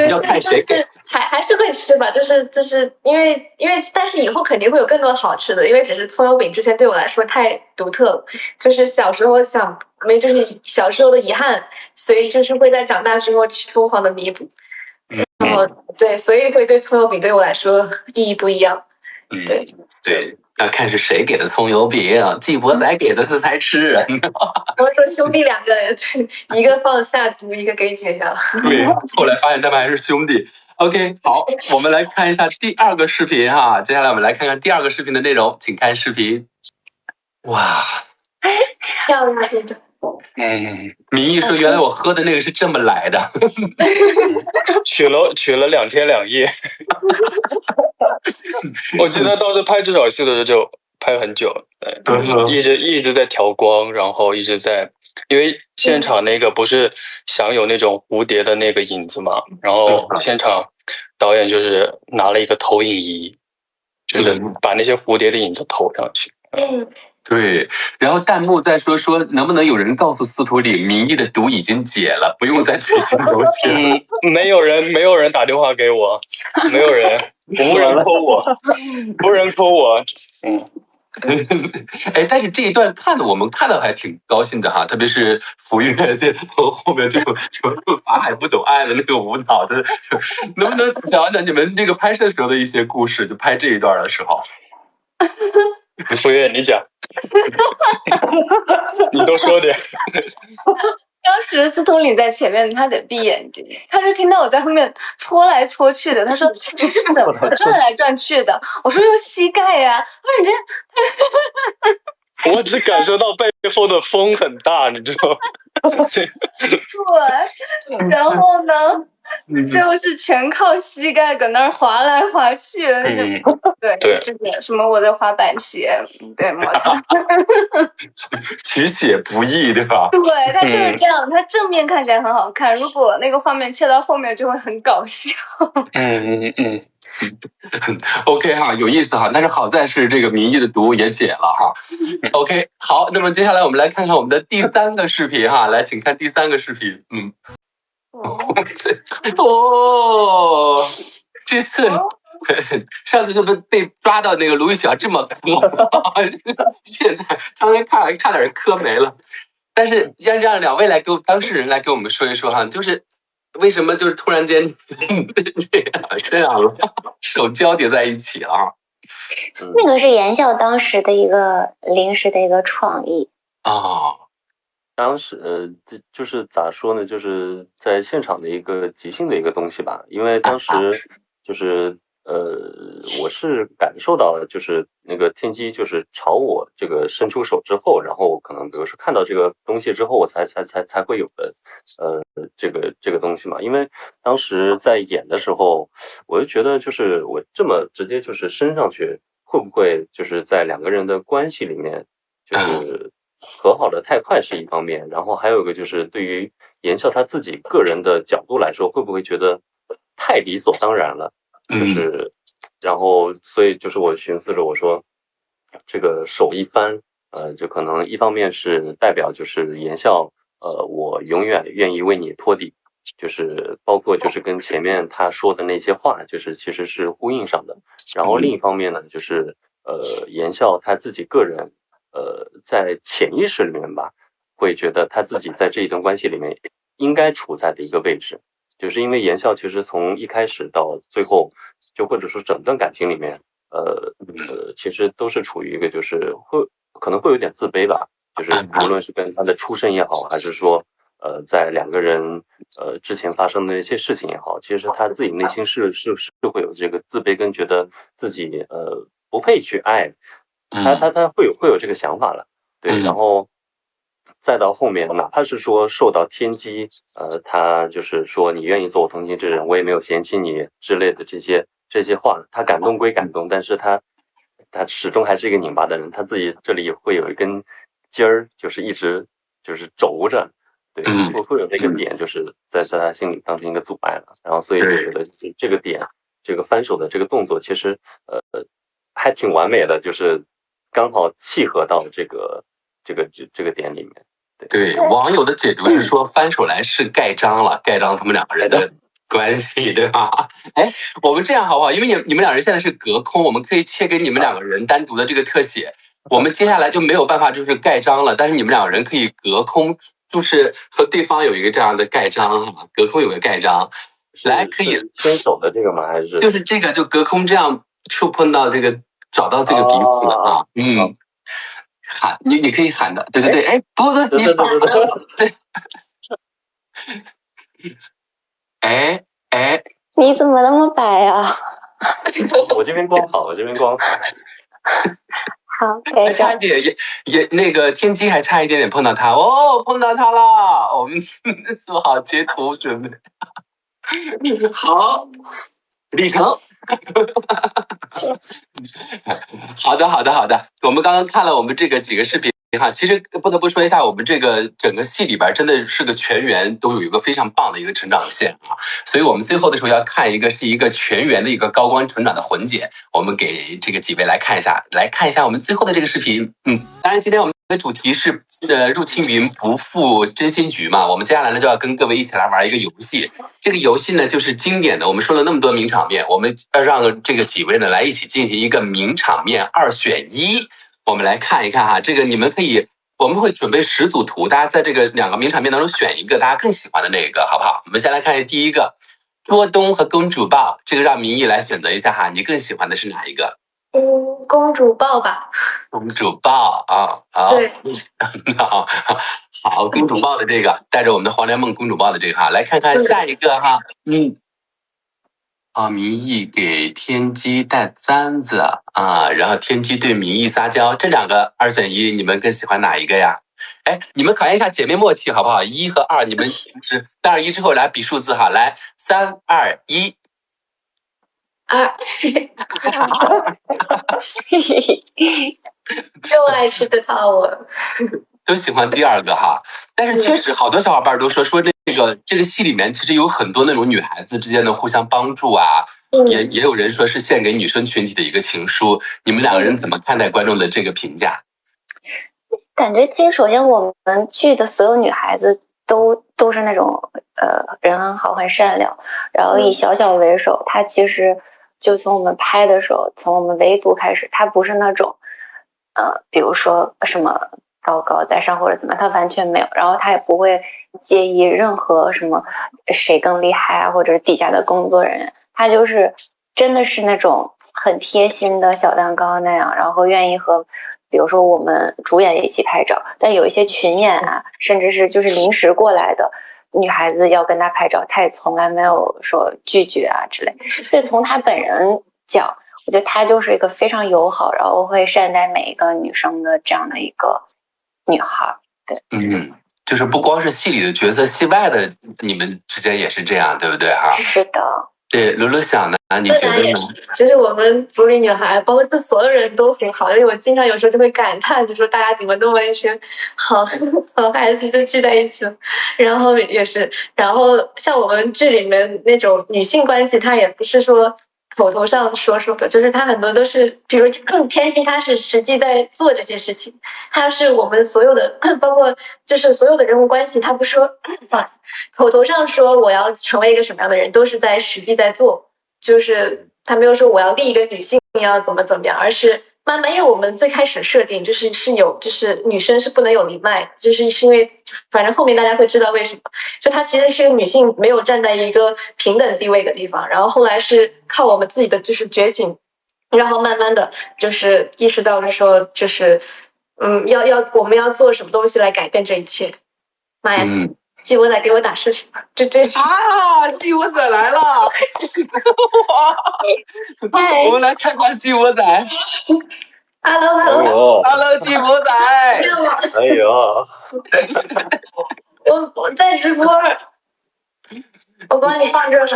要看谁给。还是会吃吧，就是因为，但是以后肯定会有更多好吃的，因为只是葱油饼之前对我来说太独特了，就是小时候就是小时候的遗憾，所以就是会在长大之后去疯狂的弥补，然后对，所以会对葱油饼对我来说意义不一样，对。要看是谁给的葱油饼，季博仔给的他才吃。我说兄弟两个人，一个放下毒，一个给解药。对，后来发现他们还是兄弟。OK， 好，我们来看一下第二个视频哈。接下来我们来看看第二个视频的内容，请看视频。哇，漂亮真的。民意说原来我喝的那个是这么来的，取了2天2夜。我记得当时拍这场戏的时候就拍很久，一直在调光，然后一直在，因为现场那个不是想有那种蝴蝶的那个影子嘛，然后现场导演就是拿了一个投影仪，就是把那些蝴蝶的影子投上去。对，然后弹幕在说能不能有人告诉司徒里民意的毒已经解了，不用再取新东西了。没有人打电话给我，没有人，无人扣我。哎，但是这一段我们看的还挺高兴的哈，特别是福月这从后面就法海不懂爱的那个舞蹈的，能不能讲讲你们这个拍摄时候的一些故事？就拍这一段的时候。福月，你讲，你多说点。当时司徒里在前面，他得闭眼睛，他就听到我在后面搓来搓去的。他说：“你是怎么转来转去的？”我说：“用膝盖呀。”他说：“你这……”我只感受到背后的风很大，你知道吗？对，然后呢，就是全靠膝盖搁那儿滑来滑去的那种。对，这个什么我的滑板鞋，对摩擦。取血不易，对吧？对，他就是这样，他正面看起来很好看，如果那个画面切到后面就会很搞笑。OK 哈，有意思哈，但是好在是这个民意的毒也解了哈。OK， 好，那么接下来我们来看看我们的第3个视频哈，来，请看第3个视频。哦，这次上次就被抓到那个卢玉晓这么磕，现在刚才看差点磕没了。但是让2位来当事人来给我们说一说哈，就是为什么就是突然间这样了，手交叠在一起了。那个是言笑当时的一个临时的一个创意当时这就是咋说呢，就是在现场的一个即兴的一个东西吧，因为当时就是我是感受到了，就是那个天机就是朝我这个伸出手之后，然后可能比如说看到这个东西之后，我才会有的这个东西嘛。因为当时在演的时候，我就觉得就是我这么直接就是伸上去，会不会就是在2个人的关系里面就是和好的太快是一方面，然后还有一个就是对于言笑他自己个人的角度来说，会不会觉得太理所当然了？就是然后所以就是我寻思着我说这个手一翻就可能一方面是代表就是言笑我永远愿意为你拖地，就是包括就是跟前面他说的那些话就是其实是呼应上的。然后另一方面呢，就是言笑他自己个人在潜意识里面吧，会觉得他自己在这一段关系里面应该处在的一个位置，就是因为言笑其实从一开始到最后，就或者说整段感情里面，其实都是处于一个就是可能会有点自卑吧，就是无论是跟他的出身也好，还是说在2个人之前发生的一些事情也好，其实他自己内心是会有这个自卑跟觉得自己不配去爱，他会有这个想法了，对，然后再到后面，哪怕是说受到天机，他就是说你愿意做我同行之人，我也没有嫌弃你之类的这些话，他感动归感动，但是他始终还是一个拧巴的人，他自己这里会有一根筋儿，就是一直就是轴着，对，会有那个点，就是在他心里当成一个阻碍了，然后所以就觉得这个点，这个翻手的这个动作，其实还挺完美的，就是刚好契合到这个点里面。对，网友的解读是说翻手来是盖章了，盖章他们2个人的关系，对吧？哎，我们这样好不好？因为你们2人现在是隔空，我们可以切给你们2个人单独的这个特写。我们接下来就没有办法就是盖章了，但是你们2个人可以隔空，就是和对方有一个这样的盖章哈，隔空有个盖章，来可以牵手的这个吗？还是就是这个就隔空这样触碰到这个，找到这个彼此啊，喊你可以喊的，对，哎，不是你喊的，对，哎，你怎么那么白啊？我这边光好，好，可以差一点也那个天机还差一点点碰到他哦，碰到他了，我们做好截图准备，好，李成。好的，我们刚刚看了我们这个几个视频哈，其实不得不说一下，我们这个整个戏里边真的是个全员都有一个非常棒的一个成长线啊，所以我们最后的时候要看是一个全员的一个高光成长的环节，我们给这个几位来看一下我们最后的这个视频。当然今天我们的主题是入青云不负真心局嘛，我们接下来呢就要跟各位一起来玩一个游戏，这个游戏呢就是经典的，我们说了那么多名场面，我们要让这个几位呢来一起进行一个名场面2选1。我们来看一看哈，这个你们可以，我们会准备10组图，大家在这个2个名场面当中选一个大家更喜欢的那个，好不好？我们先来看第一个，多东和公主抱，这个让明义来选择一下哈，你更喜欢的是哪一个？公主抱吧。公主抱啊，对，好，公主抱的这个，带着我们的黄连梦公主抱的这个哈，来看看下一个哈，明义给天机带簪子啊，然后天机对明义撒娇，这2个2选1，你们更喜欢哪一个呀？哎，你们考验一下姐妹默契好不好？1和2，你们是3、2、1之后来比数字哈，来3、2、1。又爱吃的套我。都喜欢第2个哈，但是确实好多小伙伴都说这个戏里面其实有很多那种女孩子之间的互相帮助啊，也有人说是献给女生群体的一个情书。你们两个人怎么看待观众的这个评价？感觉其实首先我们剧的所有女孩子都是那种人很好很善良，然后以小小为首，她其实就从我们拍的时候，从我们唯独开始，她不是那种比如说什么高高在上或者怎么，她完全没有，然后她也不会介意任何什么谁更厉害啊，或者底下的工作人员，她就是真的是那种很贴心的小蛋糕那样，然后愿意和比如说我们主演一起拍照，但有一些群演啊，甚至是就是临时过来的女孩子要跟她拍照，她也从来没有说拒绝啊之类。所以从她本人讲，我觉得她就是一个非常友好，然后会善待每一个女生的这样的一个女孩。对，就是不光是戏里的角色，戏外的你们之间也是这样，对不对哈？是的。对，卢卢想呢？你觉得呢？就是我们组里女孩，包括这所有人都很好，因为我经常有时候就会感叹，就说大家怎么那么一群好孩子就聚在一起了。然后也是，然后像我们剧里面那种女性关系，它也不是说口头上说的，就是它很多都是，比如天机，它是实际在做这些事情，它是我们所有的，包括就是所有的人物关系，它不说口头上说我要成为一个什么样的人，都是在实际在做，就是他没有说我要立一个女性要怎么样，而是慢慢，因为我们最开始设定是有，就是女生是不能有离脉，是因为反正后面大家会知道为什么，就她其实是女性没有站在一个平等地位的地方，然后后来是靠我们自己的就是觉醒，然后慢慢的就是意识到说就是我们要做什么东西来改变这一切。妈呀！季博仔给我打视频，这啊！季博仔来了！我们来看看季博仔。Hello， 季博仔。哎呦！我在直播，我帮你放这儿。我知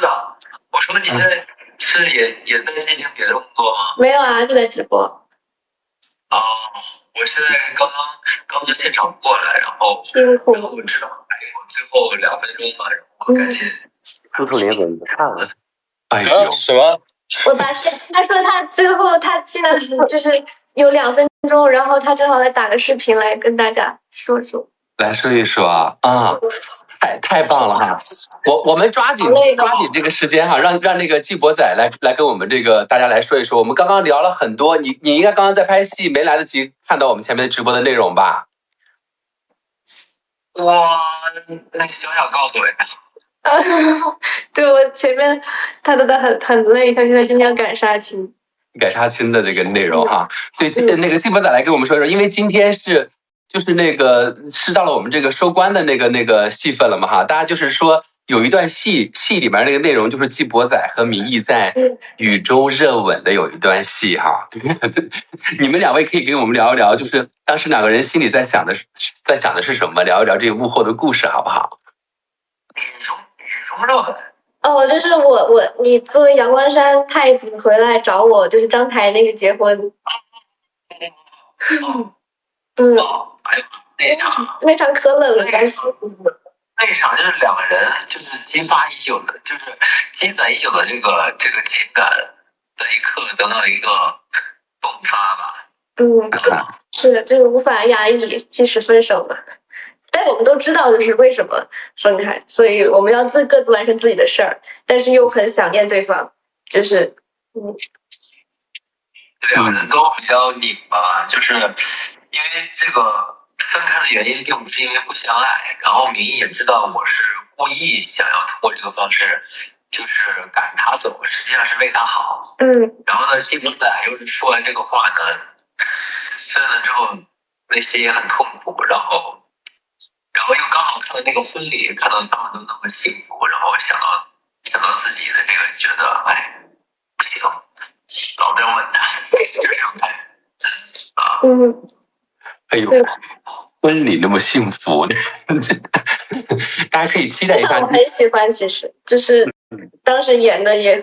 道。我说你现在是也在进行别的工作吗？没有啊，就在直播。哦，我现在刚从现场过来，然后辛苦。我知道还有最后2分钟嘛，然后我赶紧。司徒林怎么不看了？哎呦，什么？我发现他说他最后他现在就是有2分钟，然后他正好来打个视频来跟大家说说。来说一说啊。太棒了哈！我们抓紧这个时间哈，让那个季博仔来跟我们这个大家来说一说。我们刚刚聊了很多，你应该刚刚在拍戏，没来得及看到我们前面直播的内容吧？我小告诉我一下。对，我前面他都很累，他现在今天要赶杀青的这个内容哈。对，那个季博仔来跟我们说一说，因为今天就是那个是到了我们这个收官的那个戏份了嘛哈，大家就是说有一段戏里面那个内容就是季博仔和明义在雨中热吻的有一段戏哈。你们2位可以跟我们聊一聊，就是当时2个人心里在想的是什么，聊一聊这个幕后的故事好不好？雨中热吻。哦，就是你作为阳光山太子回来找我，就是张台那个结婚。哎呀，那场可冷了，那一场就是2个人就是积攒已久的这个情感的一刻得到一个迸发吧。是就是无法压抑，即使分手了。但我们都知道就是为什么分开，所以我们要各自完成自己的事儿，但是又很想念对方，就是2个人都比较拧巴，就是因为这个分开的原因并不是因为不相爱，然后明义也知道我是故意想要通过这个方式就是赶他走，实际上是为他好。然后呢，季博仔又是说完这个话呢，分了之后内心也很痛苦，然后又刚好看到那个婚礼，看到他们都那么幸福，然后想到自己的这个，觉得哎不行，老这样问他，就这种感觉。哎呦，婚礼那么幸福，大家可以期待一下。我很喜欢，其实就是当时演的也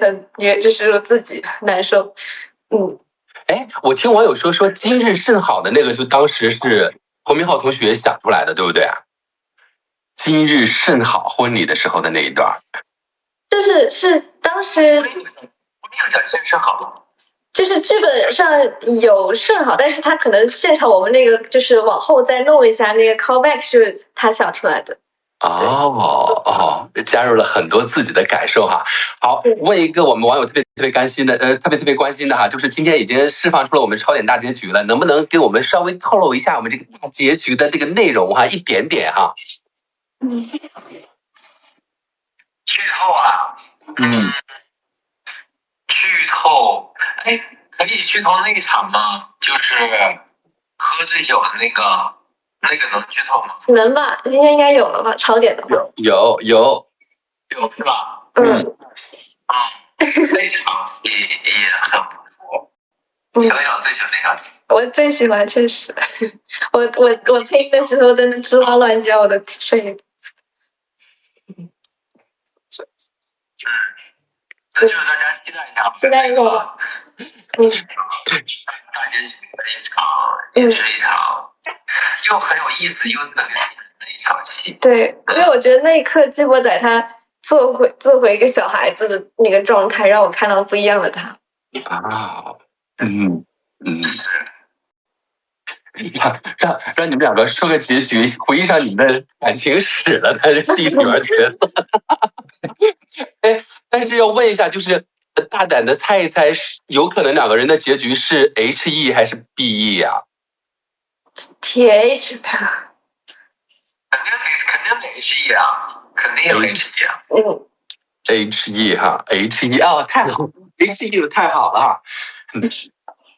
就是我自己难受。我听网友说今日甚好的那个，就当时是侯明昊同学想出来的，对不对啊？今日甚好婚礼的时候的那一段。是当时没有讲先生好吗？就是剧本上有顺好，但是他可能现场我们那个就是往后再弄一下，那个 callback 是他想出来的。加入了很多自己的感受哈。好，问一个我们网友特别关心的，特别关心的哈，就是今天已经释放出了我们超点大结局了，能不能给我们稍微透露一下我们这个大结局的这个内容哈，一点点哈。剧透啊？剧透，哎，可以剧透那一场吗？就是喝醉酒的那个能剧透吗？能吧，今天应该有了吧？超点的话有是吧？那场戏也很不错。小小醉酒那场戏，我最喜欢，确实，我听的时候真的吱哇乱叫的睡。这就是大家期待一下，期待一下。大结局的一场，也是一场又很有意思又特别的一场戏。对，因为我觉得那一刻季博仔他做回一个小孩子的那个状态，让我看到不一样的他。让你们两个说个结局，回忆上你们的感情史了，他是戏里面角色。哎，但是要问一下，就是大胆的猜一猜，是有可能两个人的结局是 HE 还是 BE 呀？TH。肯定得 HE 啊，肯定有 HE 啊。HE 哈 ，HE 哦，太好 ，HE 太好了哈。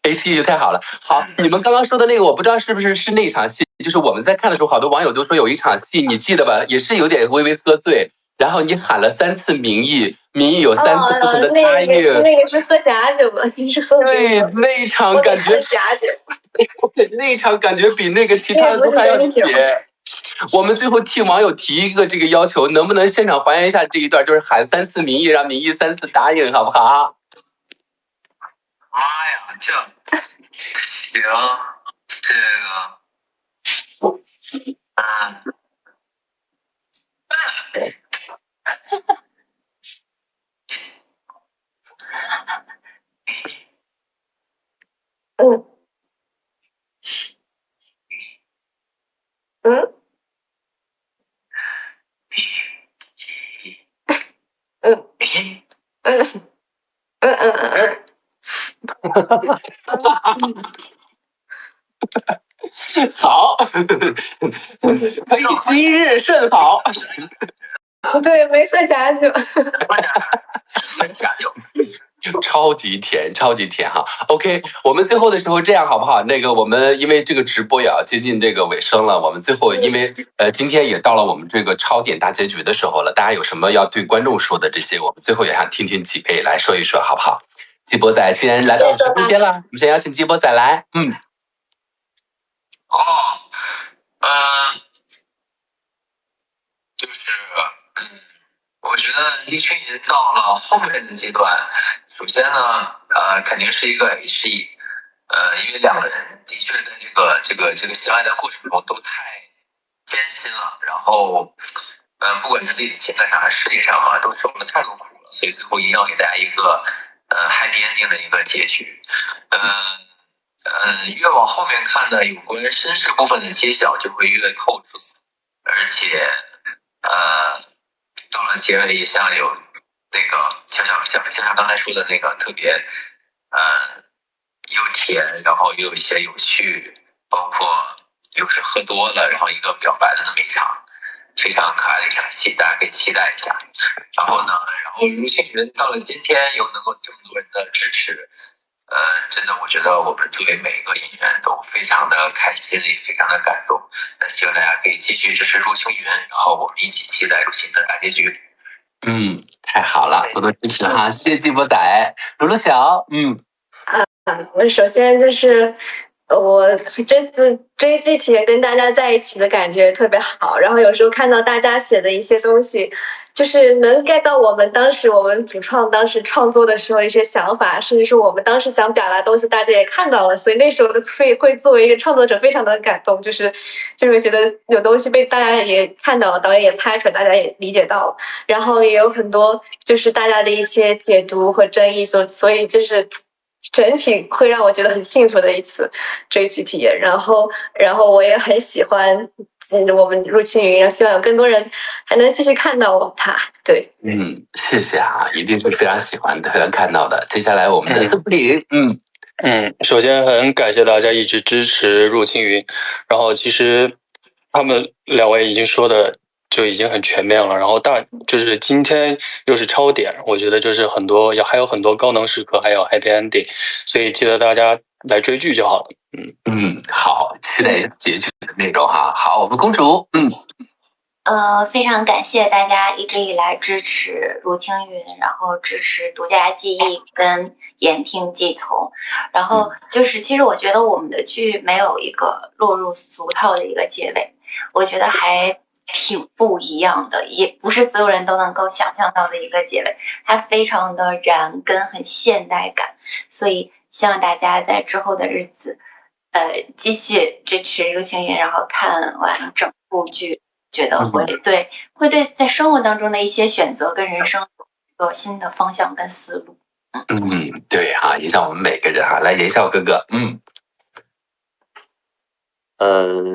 HE 太好了，好，你们刚刚说的那个，我不知道是不是那场戏，就是我们在看的时候，好多网友都说有一场戏，你记得吧？也是有点微微喝醉，然后你喊了3次名义有3次不同的答应。那个是喝假酒吗？你是喝对，那一场感觉假酒，那一场感觉比那个其他的都还要铁。我们最后替网友提一个这个要求，能不能现场还原一下这一段，就是喊3次名义，让名义3次答应，好不好？妈呀，这行，这好，可以今日甚好。对，没喝假酒。假酒。超级甜哈 ！OK， 我们最后的时候这样好不好？那个我们因为这个直播也要接近这个尾声了，我们最后因为今天也到了我们这个超点大结局的时候了，大家有什么要对观众说的这些，我们最后也想听听几位来说一说，好不好？季博仔既然来到直播间了，我们先邀请季博仔来。我觉得一群人到了后面的阶段，首先呢，肯定是一个 HE，因为两个人的确在这个相爱的过程中都太艰辛了，然后，不管是自己的情感上还是事业上啊，都受了太多苦了，所以最后一定要给大家一个happy ending 的一个结局。越往后面看呢，有关身世部分的揭晓就会越透彻，而且到了结尾，像有那个像刚才说的那个特别又甜，然后又有一些有趣，包括又是喝多了，然后一个表白的那么一场非常可爱的一场戏，大家可以期待一下。然后如幸运到了今天又能够这么多人的支持，真的我觉得我们作为每一个演员都非常的开心，也非常的感动。希望大家可以继续支持入青云，然后我们一起期待入青的大结局。太好了，多多支持哈，谢谢季博仔，鲁鲁小，我首先就是我这次追剧体验跟大家在一起的感觉特别好，然后有时候看到大家写的一些东西，就是能 get 到我们主创当时创作的时候一些想法，甚至是我们当时想表达的东西，大家也看到了，所以那时候的会作为一个创作者非常的感动，就是觉得有东西被大家也看到了，导演也拍出来，大家也理解到了，然后也有很多就是大家的一些解读和争议，所以就是整体会让我觉得很幸福的一次追剧体验。然后我也很喜欢我们入青云，然后希望有更多人还能继续看到它。对，谢谢啊，一定是非常喜欢的，非常看到的。接下来我们的司徒林，首先很感谢大家一直支持入青云，然后其实他们两位已经说的就已经很全面了，然后就是今天又是超点，我觉得就是还有很多高能时刻，还有 happy ending， 所以记得大家来追剧就好了。好，期待结局的内容哈。好，我们公主，非常感谢大家一直以来支持入青云，然后支持独家记忆跟言听计从，然后就是其实我觉得我们的剧没有一个落入俗套的一个结尾，我觉得还挺不一样的，也不是所有人都能够想象到的一个结尾，它非常的燃跟很现代感，所以希望大家在之后的日子继续支持入青云，然后看完整部剧，觉得会对在生活当中的一些选择跟人生有一个新的方向跟思路。对哈，影响我们每个人哈。来，言笑哥哥，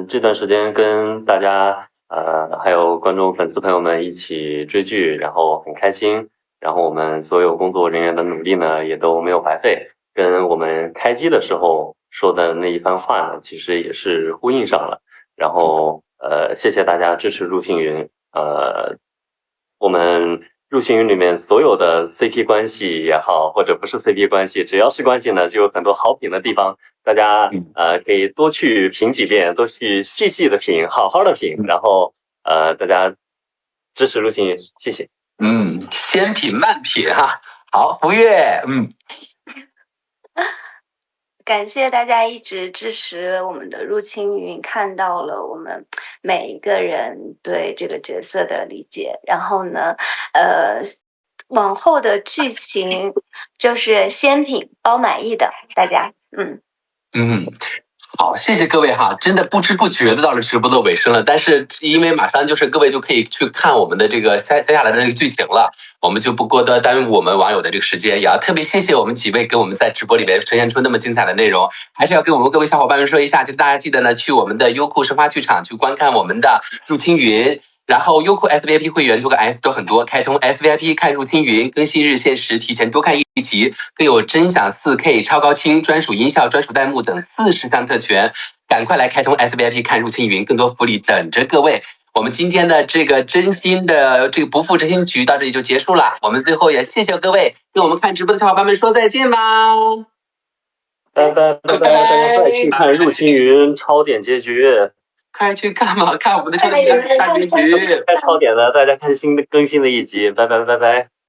这段时间跟大家还有观众粉丝朋友们一起追剧，然后很开心，然后我们所有工作人员的努力呢也都没有白费，跟我们开机的时候说的那一番话呢，其实也是呼应上了。然后谢谢大家支持入青云，我们入青云里面所有的 CP 关系也好，或者不是 CP 关系，只要是关系呢，就有很多好品的地方，大家可以多去品几遍，多去细细的品，好好的品，然后大家支持入青云，谢谢。先品慢品哈。好，胡月，感谢大家一直支持我们的入青云，看到了我们每一个人对这个角色的理解，然后呢往后的剧情就是先品包满意的，大家好，谢谢各位哈，真的不知不觉的到了直播的尾声了，但是因为马上就是各位就可以去看我们的这个接下来的这个剧情了，我们就不过多耽误我们网友的这个时间，也要特别谢谢我们几位给我们在直播里面呈现出那么精彩的内容，还是要跟我们各位小伙伴们说一下，就大家记得呢去我们的优酷生发剧场去观看我们的入青云。然后优酷 SVIP 会员都很多，开通 SVIP 看入青云，更新日限时，提前多看一集，更有真享 4K 超高清专属音效、专属弹幕等40项特权，赶快来开通 SVIP 看入青云，更多福利等着各位。我们今天的这个真心的这个不负真心局到这里就结束了，我们最后也谢谢各位跟我们看直播的小伙伴们说再见吧，拜拜，大家快去看入青云超点结局。快去看吧，看我们的超点大结局，该超点的大家看更新的一集，拜拜。